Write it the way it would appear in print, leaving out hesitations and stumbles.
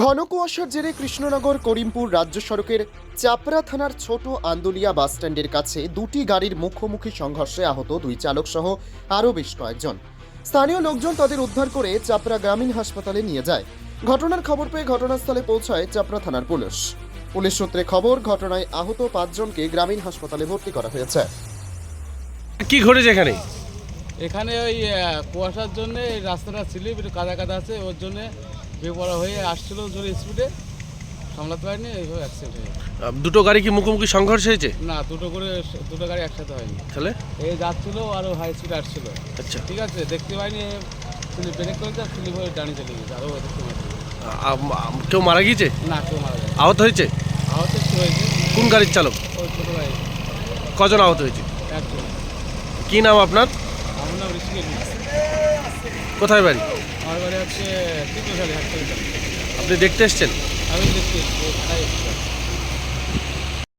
ঘন কুয়াশার জেরে কৃষ্ণনগর করিমপুর রাজ্য সড়কের চাপড়া থানার ছোট আন্দুলিয়া বাসস্ট্যান্ডের কাছে দুটি গাড়ির মুখোমুখি সংঘর্ষে আহত দুই চালক সহ আরও বেশ কয়েকজন। স্থানীয় লোকজন তাদের উদ্ধার করে চাপড়া গ্রামীণ হাসপাতালে নিয়ে যায়। ঘটনার খবর পেয়ে ঘটনাস্থলে পৌঁছায় চাপড়া থানার পুলিশ। পুলিশ সূত্রে খবর, ঘটনায় আহত 5 জনকে গ্রামীণ হাসপাতালে ভর্তি করা হয়েছে। কি ঘটেছে এখানে? এখানে ওই কুয়াশার জন্য এই রাস্তাটা স্লিপ একটু কাদা কাদা আছে, ওর জন্য বেপরা হয়ে আসছিল জোরে স্পিডে, সামলাতে পারিনি, এইভাবে অ্যাক্সিডেন্ট হয়ে গেছে। দুটো গাড়ি কি মুখোমুখি সংঘর্ষ হয়েছে? না, দুটো গাড়ি একসাথে হয়নি। তাহলে এই যাচ্ছিল আরও হাই স্পিডে আসছিল। আচ্ছা, ঠিক আছে, দেখতে পাইনি, স্লিপ ব্রেক করেছে, স্লিপ হয়ে ডানি চলে গেছে, আরও দেখতে পাইনি। কেউ মারা গিয়েছে? না, কেউ মারা যায়। আহত হয়েছে? আহত একটু হয়েছে। কোন গাড়ির চালক? ওই ছোটো গাড়ি কজন আহত হয়েছে? একজন। কি নাম আপনার? আমার নাম ঋষিকেশ। কোথায় বাড়ি? আমার বাড়ি হচ্ছে তীর্থশালী হাসপাতাল। আপনি দেখতে এসছেন? আমি দেখতে এসেছি,